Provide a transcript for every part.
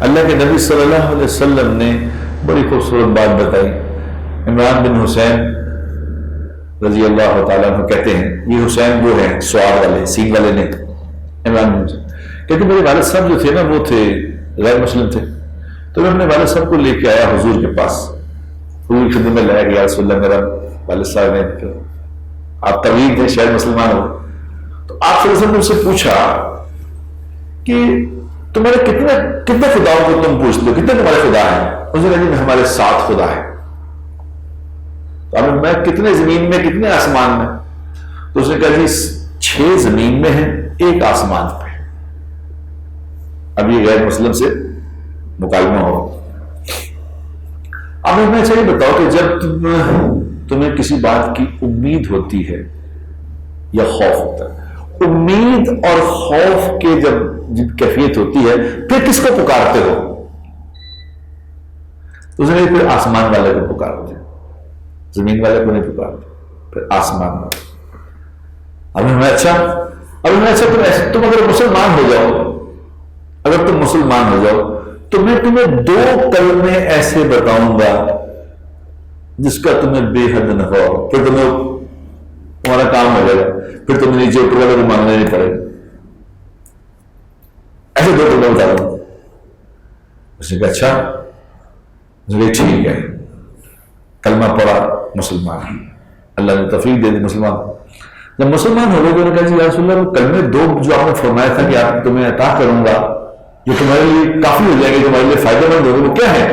اللہ کے نبی صلی اللہ علیہ وسلم نے بڑی خوبصورت بات بتائی. عمران بن حسین رضی اللہ تعالیٰ عنہ کہتے ہیں، یہ حسین وہ ہیں سوار والے، سینگ والے نہیں، عمران بن حسین کہتے میرے والد صاحب جو تھے نا وہ تھے غیر مسلم تھے، تو میں اپنے والد صاحب کو لے کے آیا حضور کے پاس. حضور کی خدمت میں لایا گیا، رسول اللہ میرا والد صاحب نے، آپ طویل تھے شاید مسلمان ہو، تو آپ صلی اللہ علیہ وسلم نے سے پوچھا کہ تمہارے کتنے خداؤں کو تم پوچھتے ہو، کتنے تمہارے خدا ہیں؟ اس نے کہا جی ہمارے 7 خدا ہیں. تو اب میں کتنے زمین میں کتنے آسمان میں؟ تو اس نے کہا جی 6 زمین میں ہیں، 1 آسمان پہ. اب یہ غیر مسلم سے مکالمہ ہو. اب میں چاہیے بتاؤ کہ جب تمہیں کسی بات کی امید ہوتی ہے یا خوف ہوتا ہے، امید اور خوف کے جب کیفیت ہوتی ہے پھر کس کو پکارتے ہو؟ اس نے پھر آسمان والے کو پکارتے، زمین والے کو نہیں پکارتے، پھر آسمان والے. اچھا تم اگر مسلمان ہو جاؤ، اگر تم مسلمان ہو جاؤ تو میں تمہیں 2 کلمے ایسے بتاؤں گا جس کا تمہیں بے حد نفع ہو، پھر تمہارا کام ہو جائے گا، پھر تمہیں نیچے اوپر والے کو مانگنا نہیں پڑے گا. ایسے 2 کلمے بتا دوں. اس نے کہا اچھا. اس نے کہا ٹھیک ہے، کلمہ پڑھا، مسلمان. اللہ نے توفیق دے دی مسلمان. جب مسلمان ہو گئے تو انہوں نے کہا جی یا رسول اللہ وہ کلمے 2 جو آپ نے فرمایا تھا کہ آپ تمہیں عطا کروں گا جو تمہارے لیے کافی ہو جائے گی، تمہارے لیے فائدہ مند ہوگا، وہ کیا ہے؟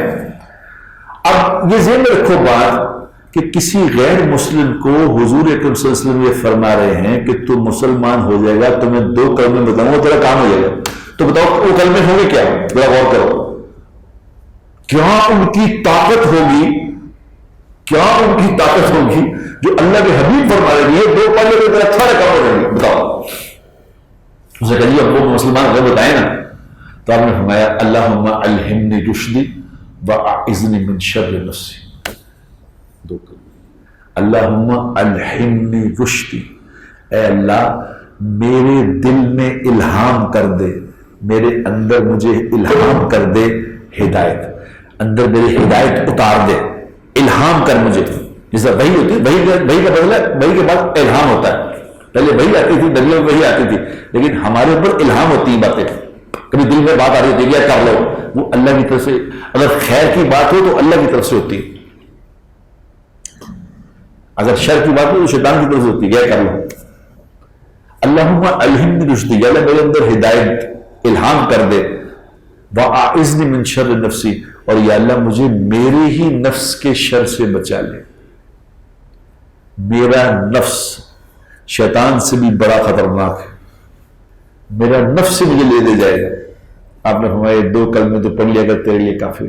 اب یہ ذہن میں رکھو بات کہ کسی غیر مسلم کو حضور اکرم صلی اللہ علیہ وسلم یہ فرما رہے ہیں کہ تم مسلمان ہو جائے گا، تمہیں 2 کلمے بتاؤں گا، تیرا کام ہو جائے گا. تو بتاؤ وہ کلمے ہوں گے کیا؟ ذرا غور کرو. کیا ان کی طاقت ہوگی، کیا ان کی طاقت ہوگی جو اللہ کے حبیب فرما رہے ہیں 2 کلمے میں تیرا سارا کام ہو جائے گا؟ بتاؤ. اس نے کہا جی اب وہ مسلمان ہو بتائیں نا. تو آپ نے فرمایا اللہم الہمنی رشدی واعذنی من شر نفسی. 2 کلمے. اللہم الہمنی رشدی، اے اللہ میرے دل میں الہام کر دے، میرے اندر مجھے الہام کر دے ہدایت، اندر میری ہدایت اتار دے، الہام کر مجھے. جیسا وحی ہوتی ہے، وحی کا بدلہ وحی کے بعد الہام ہوتا ہے. پہلے وحی آتی تھی، نبیوں میں وحی آتی تھی، لیکن ہمارے اوپر الہام ہوتی ہیں باتیں. کبھی دل میں بات آ رہی ہوتی ہے کر لو، وہ اللہ کی طرف سے. اگر خیر کی بات ہو تو اللہ کی طرف سے ہوتی ہے، اگر شر کی بات ہو تو شیطان کی طرف سے ہوتی ہے، کر لو. اللہم الہمنی رشدی، یا اللہ میرے اندر ہدایت الہام کر دے. واعذنی من شر نفسی، اور یا اللہ مجھے میرے ہی نفس کے شر سے بچا لے. میرا نفس شیطان سے بھی بڑا خطرناک ہے، میرا نفس سے مجھے لے دے جائے گا. آپ نے فرمایا 2 کلمے تو پڑھ لیا کر تیرے لیے کافی.